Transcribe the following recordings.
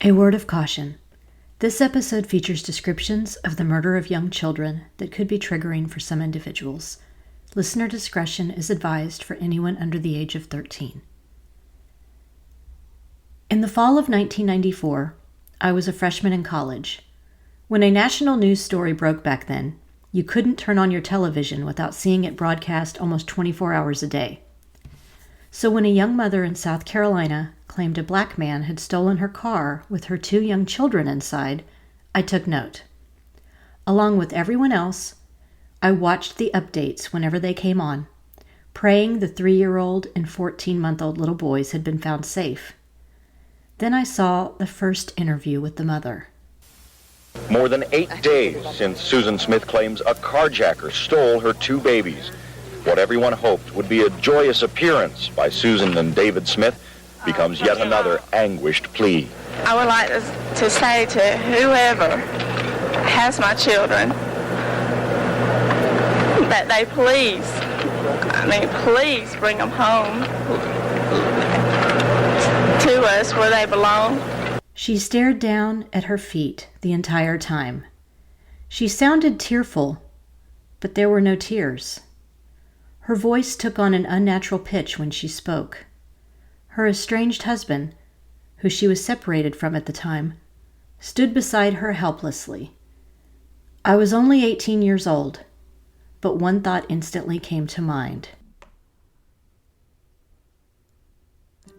A word of caution. This episode features descriptions of the murder of young children that could be triggering for some individuals. Listener discretion is advised for anyone under the age of 13. In the fall of 1994, I was a freshman in college. When a national news story broke back then, you couldn't turn on your television without seeing it broadcast almost 24 hours a day. So when a young mother in South Carolina claimed a black man had stolen her car with her 2 young children inside, I took note. Along with everyone else, I watched the updates whenever they came on, praying the 3-year-old and 14-month-old little boys had been found safe. Then I saw the first interview with the mother. More than 8 days since Susan Smith claims a carjacker stole her 2 babies. What everyone hoped would be a joyous appearance by Susan and David Smith becomes yet another anguished plea. I would like to say to whoever has my children that they please bring them home to us where they belong. She stared down at her feet the entire time. She sounded tearful, but there were no tears. Her voice took on an unnatural pitch when she spoke. Her estranged husband, who she was separated from at the time, stood beside her helplessly. I was only 18 years old, but one thought instantly came to mind.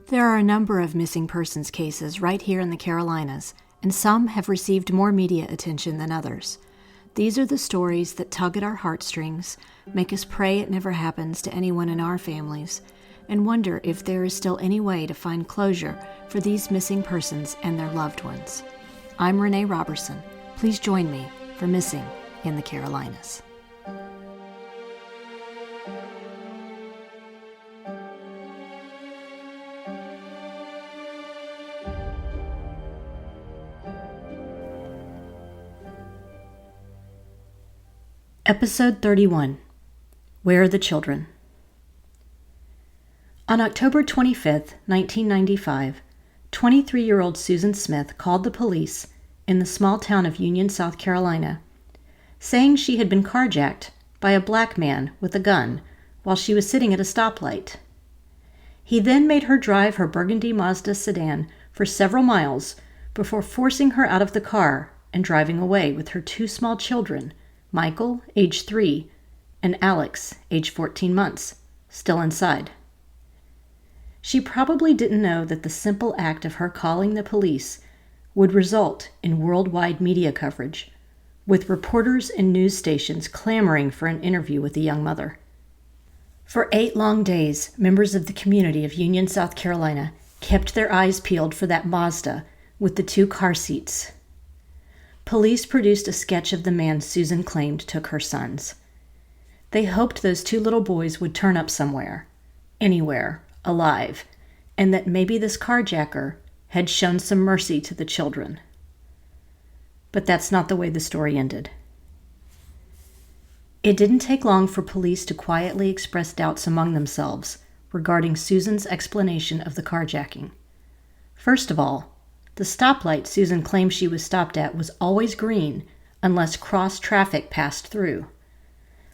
There are a number of missing persons cases right here in the Carolinas, and some have received more media attention than others. These are the stories that tug at our heartstrings, make us pray it never happens to anyone in our families, and wonder if there is still any way to find closure for these missing persons and their loved ones. I'm Renee Roberson. Please join me for Missing in the Carolinas. Episode 31. Where are the Children? On October 25, 1995, 23-year-old Susan Smith called the police in the small town of Union, South Carolina, saying she had been carjacked by a black man with a gun while she was sitting at a stoplight. He then made her drive her burgundy Mazda sedan for several miles before forcing her out of the car and driving away with her 2 small children, Michael, age 3, and Alex, age 14 months, still inside. She probably didn't know that the simple act of her calling the police would result in worldwide media coverage, with reporters and news stations clamoring for an interview with the young mother. For 8 long days, members of the community of Union, South Carolina, kept their eyes peeled for that Mazda with the 2 car seats. Police produced a sketch of the man Susan claimed took her sons. They hoped those 2 little boys would turn up somewhere, anywhere, alive, and that maybe this carjacker had shown some mercy to the children. But that's not the way the story ended. It didn't take long for police to quietly express doubts among themselves regarding Susan's explanation of the carjacking. First of all, the stoplight Susan claimed she was stopped at was always green unless cross traffic passed through.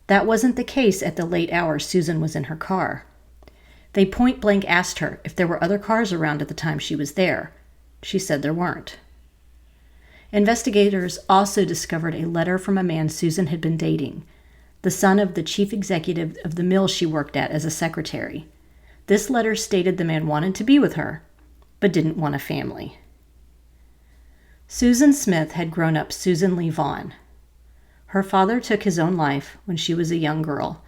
That wasn't the case at the late hours Susan was in her car. They point-blank asked her if there were other cars around at the time she was there. She said there weren't. Investigators also discovered a letter from a man Susan had been dating, the son of the chief executive of the mill she worked at as a secretary. This letter stated the man wanted to be with her, but didn't want a family. Susan Smith had grown up Susan Lee Vaughn. Her father took his own life when she was a young girl,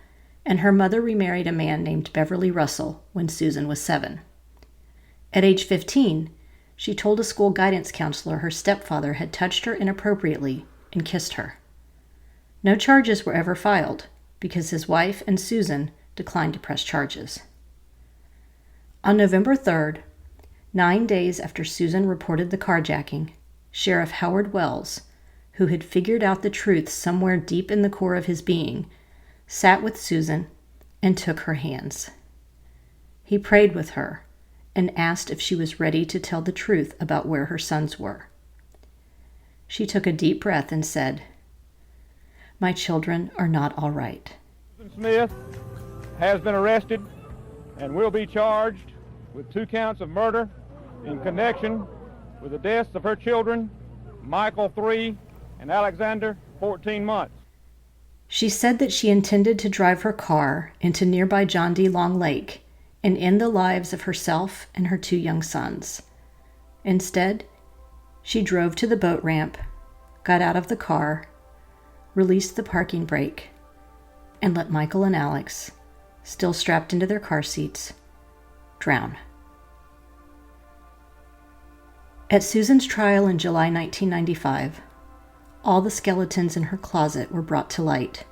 and her mother remarried a man named Beverly Russell when Susan was 7. At age 15, she told a school guidance counselor her stepfather had touched her inappropriately and kissed her. No charges were ever filed because his wife and Susan declined to press charges. On November 3rd, 9 days after Susan reported the carjacking, Sheriff Howard Wells, who had figured out the truth somewhere deep in the core of his being, sat with Susan and took her hands. He prayed with her and asked if she was ready to tell the truth about where her sons were. She took a deep breath and said, "My children are not all right." Susan Smith has been arrested and will be charged with 2 counts of murder in connection with the deaths of her children, Michael 3 and Alexander 14 months. She said that she intended to drive her car into nearby John D. Long Lake and end the lives of herself and her 2 young sons. Instead, she drove to the boat ramp, got out of the car, released the parking brake, and let Michael and Alex, still strapped into their car seats, drown. At Susan's trial in July 1995, all the skeletons in her closet were brought to light.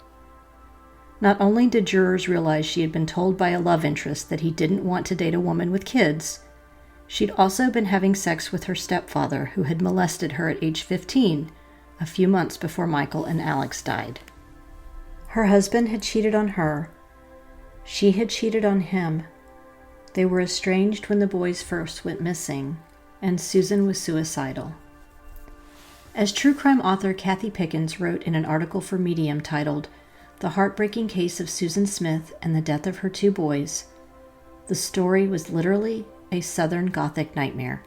Not only did jurors realize she had been told by a love interest that he didn't want to date a woman with kids, she'd also been having sex with her stepfather, who had molested her at age 15, a few months before Michael and Alex died. Her husband had cheated on her. She had cheated on him. They were estranged when the boys first went missing, and Susan was suicidal. As true crime author Kathy Pickens wrote in an article for Medium titled "The Heartbreaking Case of Susan Smith and the Death of Her 2 Boys," the story was literally a Southern Gothic nightmare.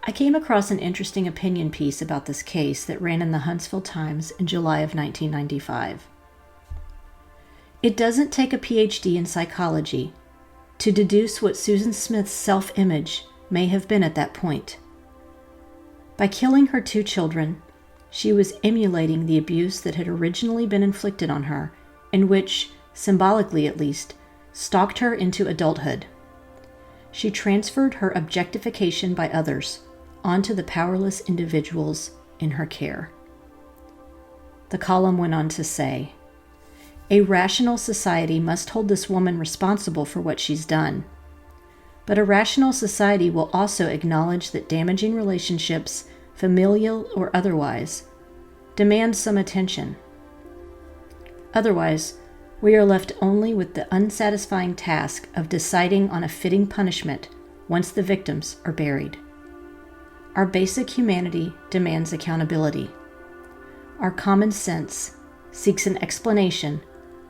I came across an interesting opinion piece about this case that ran in the Huntsville Times in July of 1995. It doesn't take a PhD in psychology to deduce what Susan Smith's self-image may have been at that point. By killing her 2 children, she was emulating the abuse that had originally been inflicted on her, and which, symbolically at least, stalked her into adulthood. She transferred her objectification by others onto the powerless individuals in her care. The column went on to say, "A rational society must hold this woman responsible for what she's done. But a rational society will also acknowledge that damaging relationships, familial or otherwise, demand some attention. Otherwise, we are left only with the unsatisfying task of deciding on a fitting punishment once the victims are buried. Our basic humanity demands accountability. Our common sense seeks an explanation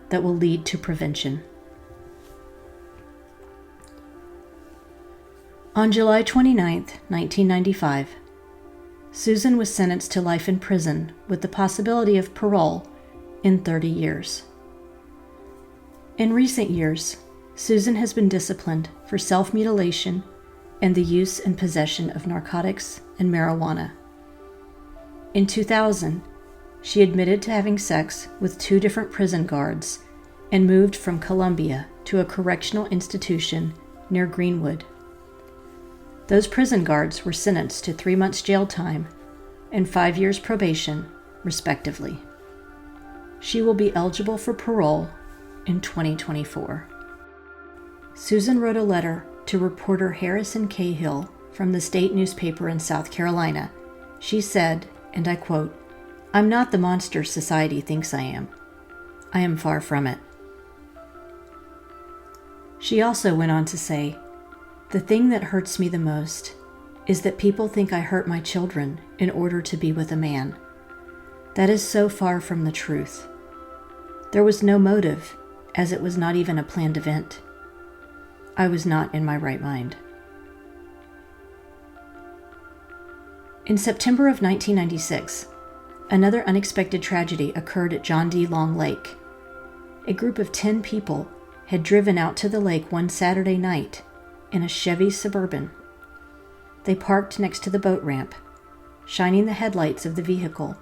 that will lead to prevention." On July 29, 1995, Susan was sentenced to life in prison with the possibility of parole in 30 years. In recent years, Susan has been disciplined for self-mutilation and the use and possession of narcotics and marijuana. In 2000, she admitted to having sex with 2 different prison guards and moved from Columbia to a correctional institution near Greenwood. Those prison guards were sentenced to 3 months jail time and 5 years probation, respectively. She will be eligible for parole in 2024. Susan wrote a letter to reporter Harrison Cahill from the state newspaper in South Carolina. She said, and I quote, "I'm not the monster society thinks I am. I am far from it." She also went on to say, "The thing that hurts me the most is that people think I hurt my children in order to be with a man. That is so far from the truth. There was no motive, as it was not even a planned event. I was not in my right mind." In September of 1996, another unexpected tragedy occurred at John D. Long Lake. A group of 10 people had driven out to the lake one Saturday night in a Chevy Suburban. They parked next to the boat ramp, shining the headlights of the vehicle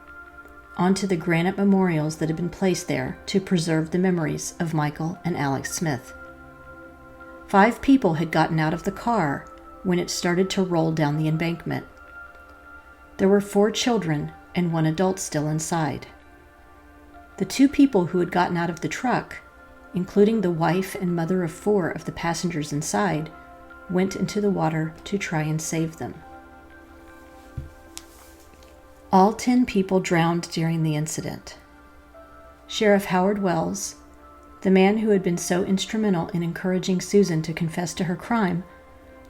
onto the granite memorials that had been placed there to preserve the memories of Michael and Alex Smith. 5 people had gotten out of the car when it started to roll down the embankment. There were 4 children and 1 adult still inside. The 2 people who had gotten out of the truck, including the wife and mother of 4 of the passengers inside, went into the water to try and save them. All 10 people drowned during the incident. Sheriff Howard Wells, the man who had been so instrumental in encouraging Susan to confess to her crime,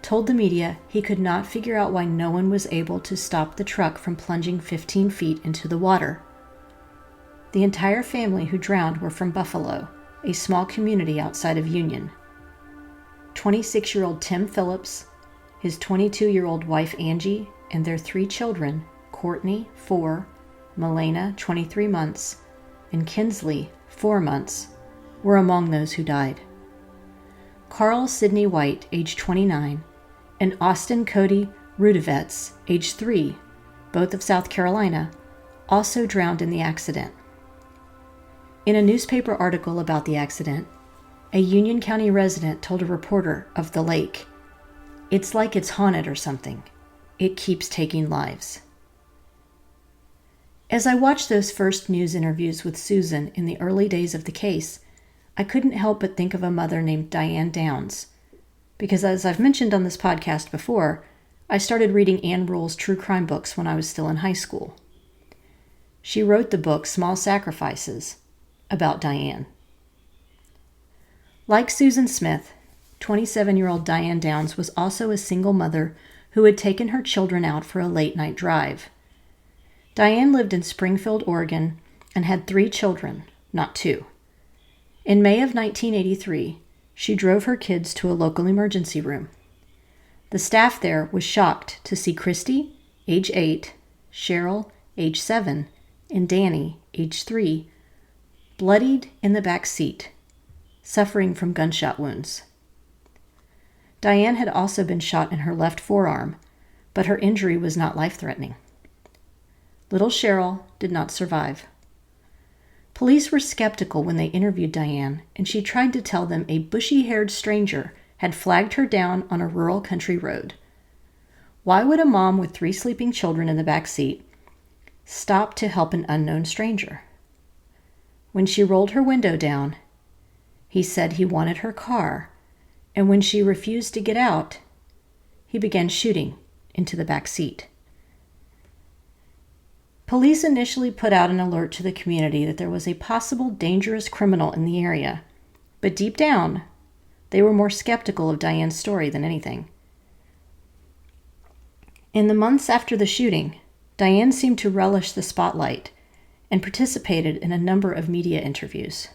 told the media he could not figure out why no one was able to stop the truck from plunging 15 feet into the water. The entire family who drowned were from Buffalo, a small community outside of Union. 26-year-old Tim Phillips, his 22-year-old wife Angie, and their 3 children, Courtney, 4, Milena, 23 months, and Kinsley, 4 months, were among those who died. Carl Sidney White, age 29, and Austin Cody Rudevets, age 3, both of South Carolina, also drowned in the accident. In a newspaper article about the accident, a Union County resident told a reporter of the lake, "It's like it's haunted or something. It keeps taking lives." As I watched those first news interviews with Susan in the early days of the case, I couldn't help but think of a mother named Diane Downs, because as I've mentioned on this podcast before, I started reading Ann Rule's true crime books when I was still in high school. She wrote the book Small Sacrifices about Diane. Like Susan Smith, 27-year-old Diane Downs was also a single mother who had taken her children out for a late-night drive. Diane lived in Springfield, Oregon, and had 3 children, not 2. In May of 1983, she drove her kids to a local emergency room. The staff there was shocked to see Christy, age 8, Cheryl, age 7, and Danny, age 3, bloodied in the back seat, suffering from gunshot wounds. Diane had also been shot in her left forearm, but her injury was not life-threatening. Little Cheryl did not survive. Police were skeptical when they interviewed Diane, and she tried to tell them a bushy-haired stranger had flagged her down on a rural country road. Why would a mom with 3 sleeping children in the back seat stop to help an unknown stranger? When she rolled her window down, he said he wanted her car, and when she refused to get out, he began shooting into the back seat. Police initially put out an alert to the community that there was a possible dangerous criminal in the area, but deep down, they were more skeptical of Diane's story than anything. In the months after the shooting, Diane seemed to relish the spotlight and participated in a number of media interviews.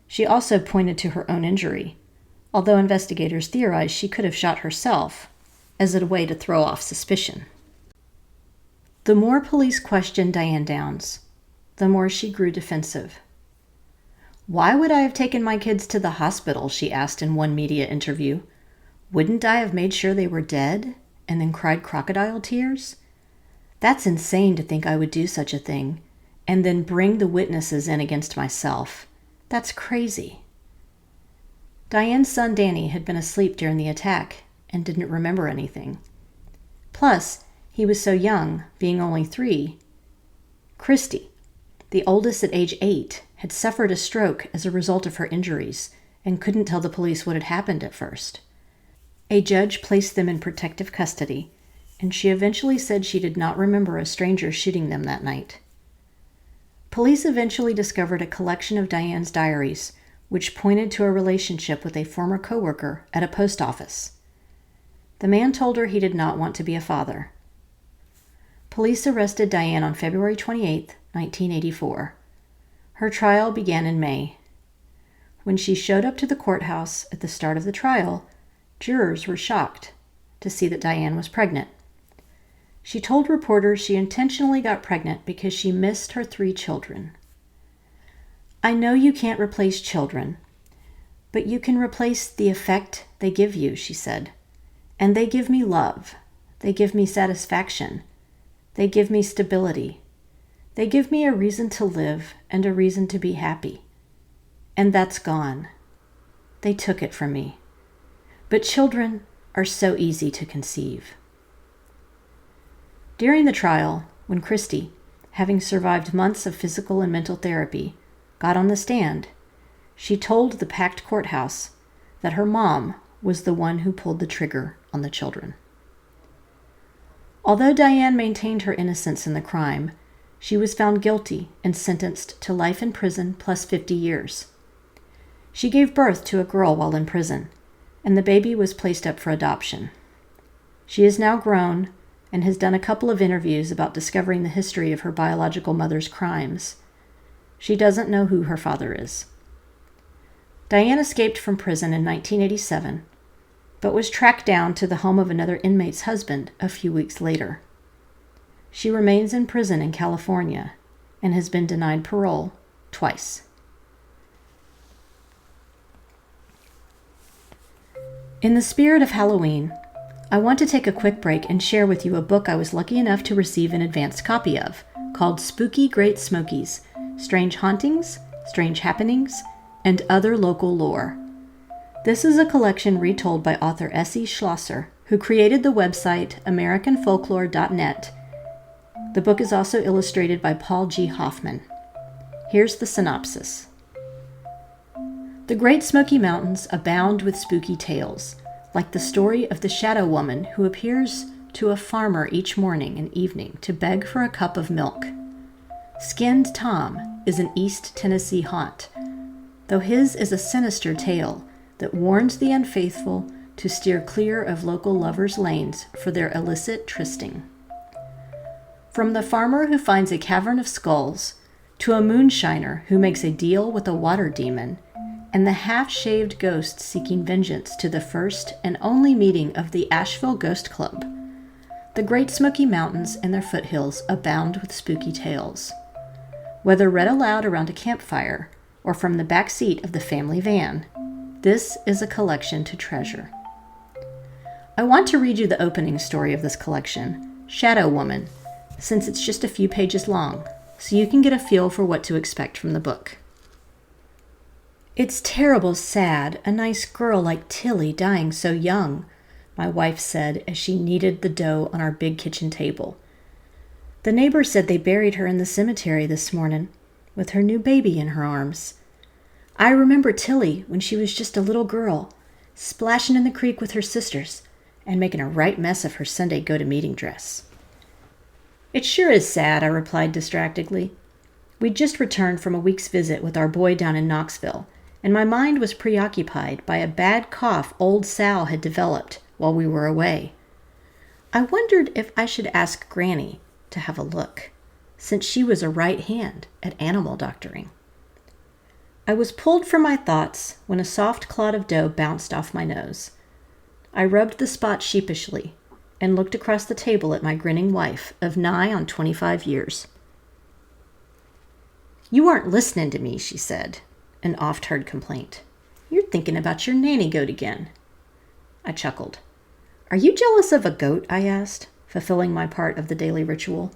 She also pointed to her own injury, although investigators theorized she could have shot herself as a way to throw off suspicion. The more police questioned Diane Downs, the more she grew defensive. "Why would I have taken my kids to the hospital?" she asked in one media interview. "Wouldn't I have made sure they were dead and then cried crocodile tears? That's insane to think I would do such a thing and then bring the witnesses in against myself. That's crazy." Diane's son Danny had been asleep during the attack and didn't remember anything. Plus, he was so young, being only 3. Christy, the oldest at age 8, had suffered a stroke as a result of her injuries and couldn't tell the police what had happened at first. A judge placed them in protective custody, and she eventually said she did not remember a stranger shooting them that night. Police eventually discovered a collection of Diane's diaries, which pointed to a relationship with a former coworker at a post office. The man told her he did not want to be a father. Police arrested Diane on February 28, 1984. Her trial began in May. When she showed up to the courthouse at the start of the trial, jurors were shocked to see that Diane was pregnant. She told reporters she intentionally got pregnant because she missed her 3 children. "I know you can't replace children, but you can replace the effect they give you," she said. "And they give me love. They give me satisfaction. They give me stability. They give me a reason to live and a reason to be happy. And that's gone. They took it from me. But children are so easy to conceive." During the trial, when Christy, having survived months of physical and mental therapy, got on the stand, she told the packed courthouse that her mom was the one who pulled the trigger on the children. Although Diane maintained her innocence in the crime, she was found guilty and sentenced to life in prison plus 50 years. She gave birth to a girl while in prison, and the baby was placed up for adoption. She is now grown and has done a couple of interviews about discovering the history of her biological mother's crimes. She doesn't know who her father is. Diane escaped from prison in 1987, but was tracked down to the home of another inmate's husband a few weeks later. She remains in prison in California and has been denied parole twice. In the spirit of Halloween, I want to take a quick break and share with you a book I was lucky enough to receive an advanced copy of, called Spooky Great Smokies: Strange Hauntings, Strange Happenings, and Other Local Lore. This is a collection retold by author Essie Schlosser, who created the website AmericanFolklore.net. The book is also illustrated by Paul G. Hoffman. Here's the synopsis. The Great Smoky Mountains abound with spooky tales, like the story of the shadow woman who appears to a farmer each morning and evening to beg for a cup of milk. Skinned Tom is an East Tennessee haunt, though his is a sinister tale that warns the unfaithful to steer clear of local lovers' lanes for their illicit trysting. From the farmer who finds a cavern of skulls, to a moonshiner who makes a deal with a water demon, and the half-shaved ghost seeking vengeance to the first and only meeting of the Asheville Ghost Club, the Great Smoky Mountains and their foothills abound with spooky tales. Whether read aloud around a campfire or from the back seat of the family van, this is a collection to treasure. I want to read you the opening story of this collection, Shadow Woman, since it's just a few pages long, so you can get a feel for what to expect from the book. It's terrible sad, a nice girl like Tilly dying so young, my wife said as she kneaded the dough on our big kitchen table. The neighbors said they buried her in the cemetery this morning, with her new baby in her arms. I remember Tilly when she was just a little girl, splashing in the creek with her sisters and making a right mess of her Sunday go-to-meeting dress. It sure is sad, I replied distractedly. We'd just returned from a week's visit with our boy down in Knoxville, and my mind was preoccupied by a bad cough old Sal had developed while we were away. I wondered if I should ask Granny to have a look, since she was a right hand at animal doctoring. I was pulled from my thoughts when a soft clod of dough bounced off my nose. I rubbed the spot sheepishly and looked across the table at my grinning wife of nigh on 25 years. You aren't listening to me, she said, an oft-heard complaint. You're thinking about your nanny goat again. I chuckled. Are you jealous of a goat? I asked, fulfilling my part of the daily ritual.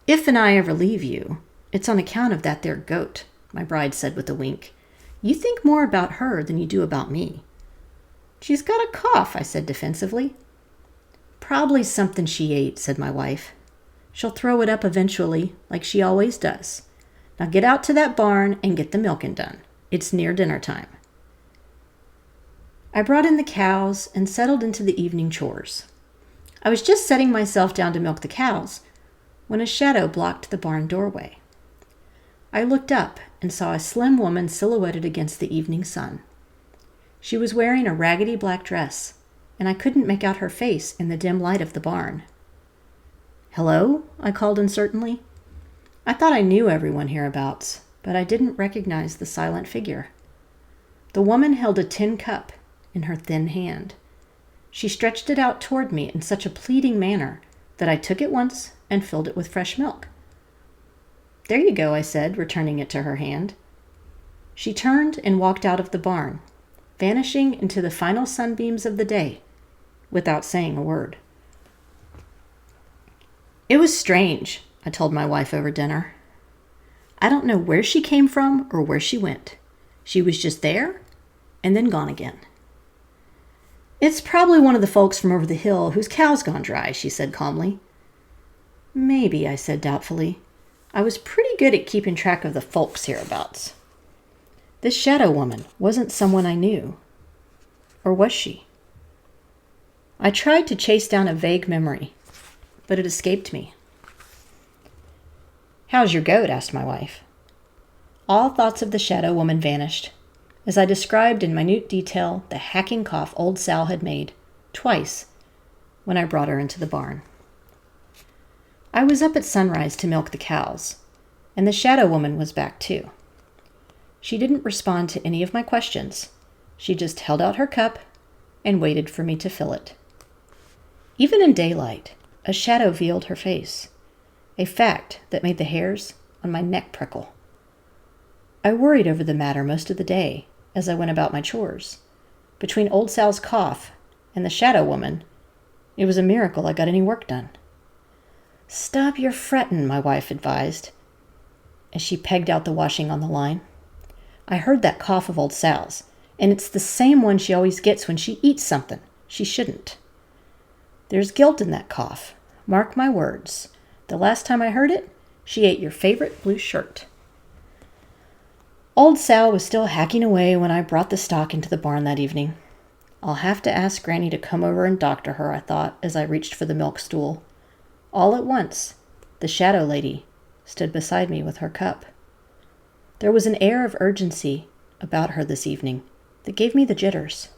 If and I ever leave you, it's on account of that there goat, my bride said with a wink. You think more about her than you do about me. She's got a cough, I said defensively. Probably something she ate, said my wife. She'll throw it up eventually, like she always does. Now get out to that barn and get the milking done. It's near dinner time. I brought in the cows and settled into the evening chores. I was just setting myself down to milk the cows when a shadow blocked the barn doorway. I looked up and saw a slim woman silhouetted against the evening sun. She was wearing a raggedy black dress, and I couldn't make out her face in the dim light of the barn. Hello? I called uncertainly. I thought I knew everyone hereabouts, but I didn't recognize the silent figure. The woman held a tin cup in her thin hand. She stretched it out toward me in such a pleading manner that I took it once and filled it with fresh milk. There you go, I said, returning it to her hand. She turned and walked out of the barn, vanishing into the final sunbeams of the day, without saying a word. It was strange, I told my wife over dinner. I don't know where she came from or where she went. She was just there and then gone again. It's probably one of the folks from over the hill whose cow's gone dry, she said calmly. Maybe, I said doubtfully. I was pretty good at keeping track of the folks hereabouts. This shadow woman wasn't someone I knew. Or was she? I tried to chase down a vague memory, but it escaped me. How's your goat? Asked my wife. All thoughts of the shadow woman vanished, as I described in minute detail the hacking cough old Sal had made, twice, when I brought her into the barn. I was up at sunrise to milk the cows, and the shadow woman was back too. She didn't respond to any of my questions. She just held out her cup and waited for me to fill it. Even in daylight, a shadow veiled her face, a fact that made the hairs on my neck prickle. I worried over the matter most of the day as I went about my chores. Between old Sal's cough and the shadow woman, it was a miracle I got any work done. "Stop your frettin'," my wife advised, as she pegged out the washing on the line. I heard that cough of old Sal's, and it's the same one she always gets when she eats something she shouldn't. There's guilt in that cough. Mark my words. The last time I heard it, she ate your favorite blue shirt. Old Sal was still hacking away when I brought the stock into the barn that evening. I'll have to ask Granny to come over and doctor her, I thought, as I reached for the milk stool. All at once, the shadow lady stood beside me with her cup. There was an air of urgency about her this evening that gave me the jitters.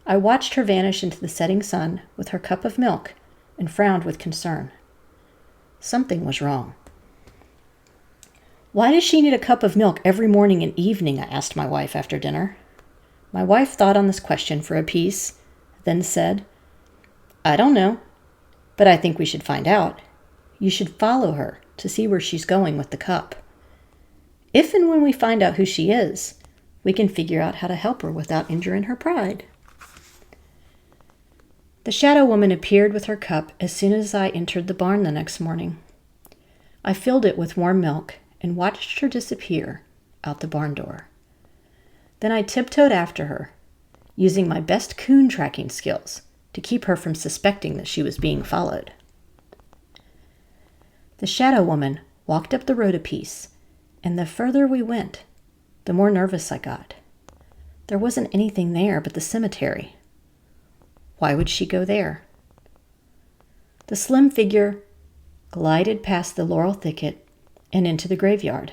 I watched her vanish into the setting sun with her cup of milk and frowned with concern. Something was wrong. "Why does she need a cup of milk every morning and evening?" I asked my wife after dinner. My wife thought on this question for a piece, then said, "I don't know, but I think we should find out. You should follow her to see where she's going with the cup. If and when we find out who she is, we can figure out how to help her without injuring her pride." The shadow woman appeared with her cup as soon as I entered the barn the next morning. I filled it with warm milk and watched her disappear out the barn door. Then I tiptoed after her, using my best coon tracking skills to keep her from suspecting that she was being followed. The shadow woman walked up the road a piece, and the further we went, the more nervous I got. There wasn't anything there but the cemetery. Why would she go there? The slim figure glided past the laurel thicket and into the graveyard.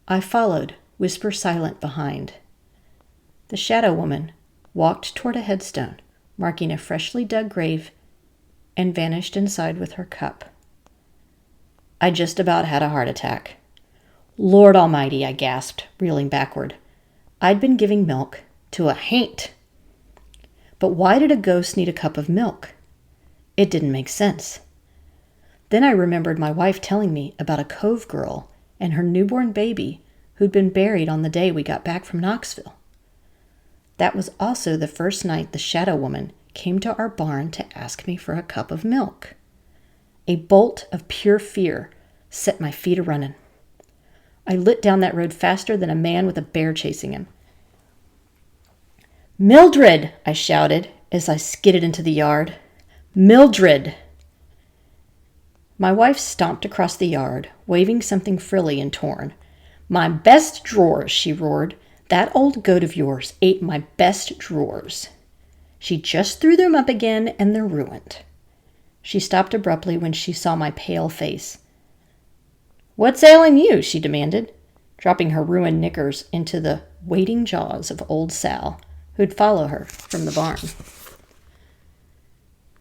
I followed, whisper silent behind. The shadow woman walked toward a headstone, marking a freshly dug grave, and vanished inside with her cup. I just about had a heart attack. "Lord Almighty," I gasped, reeling backward. I'd been giving milk to a haint. But why did a ghost need a cup of milk? It didn't make sense. Then I remembered my wife telling me about a Cove girl and her newborn baby who'd been buried on the day we got back from Knoxville. That was also the first night the shadow woman came to our barn to ask me for a cup of milk. A bolt of pure fear set my feet a-running. I lit down that road faster than a man with a bear chasing him. "Mildred!" I shouted as I skidded into the yard. "Mildred!" My wife stomped across the yard, waving something frilly and torn. "My best drawers," she roared. "That old goat of yours ate my best drawers. She just threw them up again and they're ruined." She stopped abruptly when she saw my pale face. "What's ailing you?" she demanded, dropping her ruined knickers into the waiting jaws of old Sal, who'd follow her from the barn.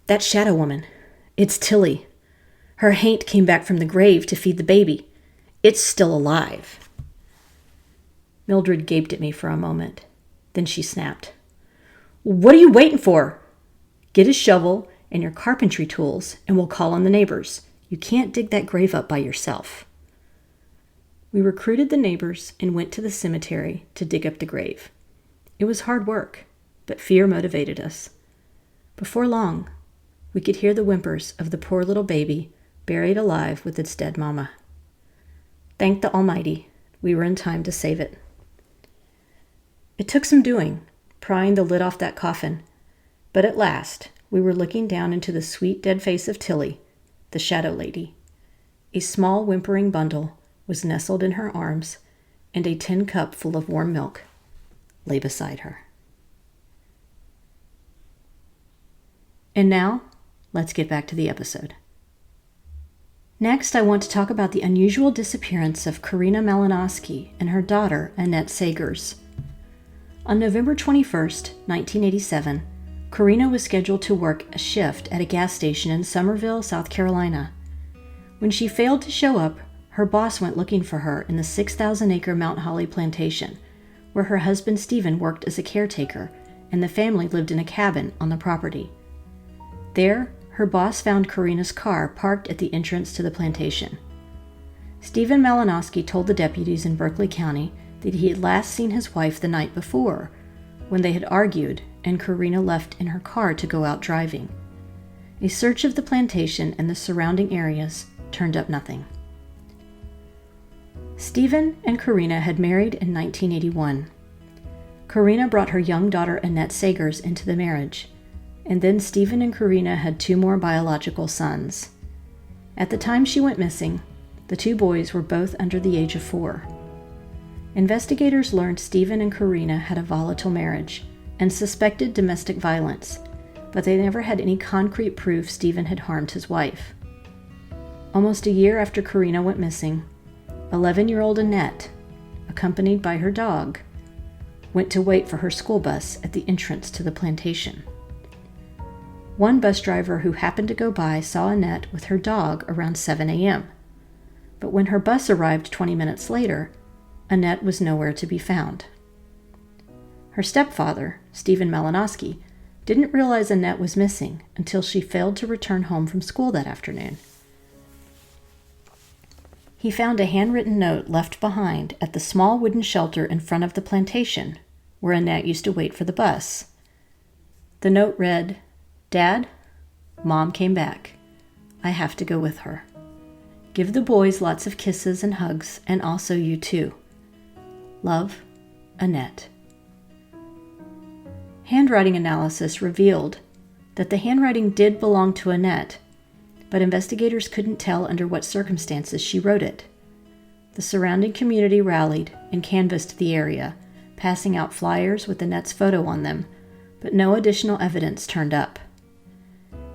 "That shadow woman. It's Tilly. Her haint came back from the grave to feed the baby. It's still alive." Mildred gaped at me for a moment. Then she snapped. "What are you waiting for? Get a shovel and your carpentry tools and we'll call on the neighbors. You can't dig that grave up by yourself." We recruited the neighbors and went to the cemetery to dig up the grave. It was hard work, but fear motivated us. Before long, we could hear the whimpers of the poor little baby buried alive with its dead mama. Thank the Almighty, we were in time to save it. It took some doing, prying the lid off that coffin, but at last we were looking down into the sweet dead face of Tilly, the shadow lady. A small whimpering bundle was nestled in her arms, and a tin cup full of warm milk lay beside her. And now, let's get back to the episode. Next, I want to talk about the unusual disappearance of Korinna Malinoski and her daughter, Annette Sagers. On November 21st, 1987, Korinna was scheduled to work a shift at a gas station in Summerville, South Carolina. When she failed to show up, her boss went looking for her in the 6,000-acre Mount Holly plantation, where her husband Stephen worked as a caretaker and the family lived in a cabin on the property. There, her boss found Korinna's car parked at the entrance to the plantation. Stephen Malinoski told the deputies in Berkeley County that he had last seen his wife the night before, when they had argued and Korinna left in her car to go out driving. A search of the plantation and the surrounding areas turned up nothing. Stephen and Korinna had married in 1981. Korinna brought her young daughter Annette Sagers into the marriage, and then Stephen and Korinna had 2 more biological sons. At the time she went missing, the 2 boys were both under the age of 4. Investigators learned Stephen and Korinna had a volatile marriage and suspected domestic violence, but they never had any concrete proof Stephen had harmed his wife. Almost a year after Korinna went missing, 11-year-old Annette, accompanied by her dog, went to wait for her school bus at the entrance to the plantation. One bus driver who happened to go by saw Annette with her dog around 7 a.m., but when her bus arrived 20 minutes later, Annette was nowhere to be found. Her stepfather, Stephen Malinoski, didn't realize Annette was missing until she failed to return home from school that afternoon. He found a handwritten note left behind at the small wooden shelter in front of the plantation, where Annette used to wait for the bus. The note read, "Dad, Mom came back. I have to go with her. Give the boys lots of kisses and hugs, and also you too. Love, Annette." Handwriting analysis revealed that the handwriting did belong to Annette, but investigators couldn't tell under what circumstances she wrote it. The surrounding community rallied and canvassed the area, passing out flyers with Annette's photo on them, but no additional evidence turned up.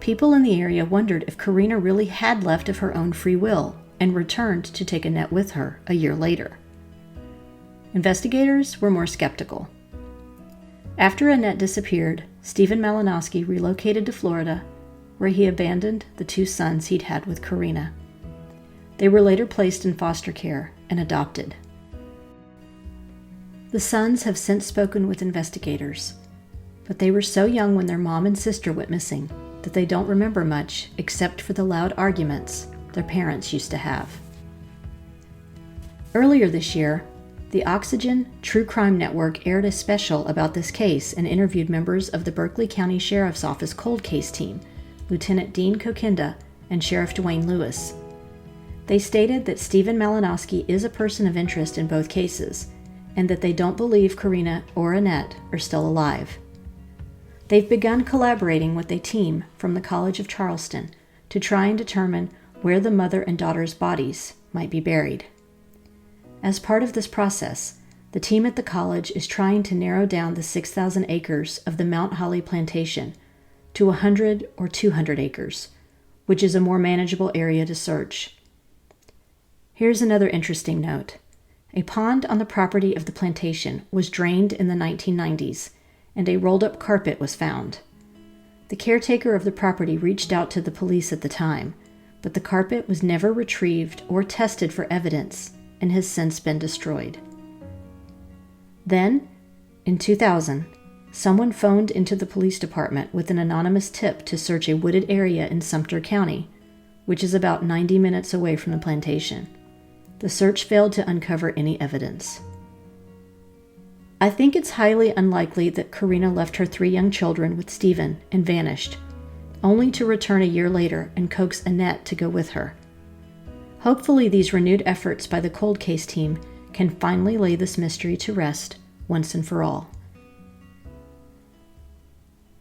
People in the area wondered if Korinna really had left of her own free will and returned to take Annette with her a year later. Investigators were more skeptical. After Annette disappeared, Stephen Malinoski relocated to Florida, where he abandoned the 2 sons he'd had with Korinna. They were later placed in foster care and adopted. The sons have since spoken with investigators, but they were so young when their mom and sister went missing that they don't remember much except for the loud arguments their parents used to have. Earlier this year, the Oxygen True Crime Network aired a special about this case and interviewed members of the Berkeley County Sheriff's Office cold case team, Lieutenant Dean Kokinda and Sheriff Dwayne Lewis. They stated that Stephen Malinoski is a person of interest in both cases, and that they don't believe Korinna or Annette are still alive. They've begun collaborating with a team from the College of Charleston to try and determine where the mother and daughter's bodies might be buried. As part of this process, the team at the college is trying to narrow down the 6,000 acres of the Mount Holly plantation to 100 or 200 acres, which is a more manageable area to search. Here's another interesting note. A pond on the property of the plantation was drained in the 1990s, and a rolled-up carpet was found. The caretaker of the property reached out to the police at the time, but the carpet was never retrieved or tested for evidence and has since been destroyed. Then, in 2000, someone phoned into the police department with an anonymous tip to search a wooded area in Sumter County, which is about 90 minutes away from the plantation. The search failed to uncover any evidence. I think it's highly unlikely that Korinna left her 3 young children with Stephen and vanished, only to return a year later and coax Annette to go with her. Hopefully these renewed efforts by the cold case team can finally lay this mystery to rest once and for all.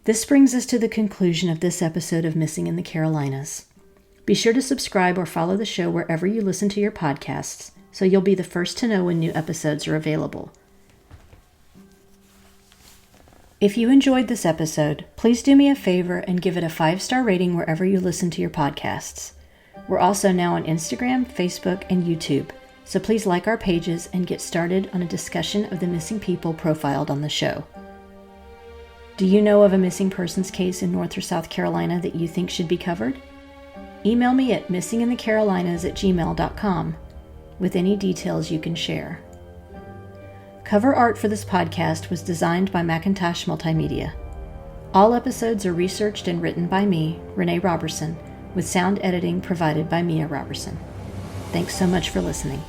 This brings us to the conclusion of this episode of Missing in the Carolinas. Be sure to subscribe or follow the show wherever you listen to your podcasts, so you'll be the first to know when new episodes are available. If you enjoyed this episode, please do me a favor and give it a 5-star rating wherever you listen to your podcasts. We're also now on Instagram, Facebook, and YouTube, so please like our pages and get started on a discussion of the missing people profiled on the show. Do you know of a missing persons case in North or South Carolina that you think should be covered? Email me at missinginthecarolinas@gmail.com with any details you can share. Cover art for this podcast was designed by Mackintosh Multimedia. All episodes are researched and written by me, Renee Roberson, with sound editing provided by Mia Roberson. Thanks so much for listening.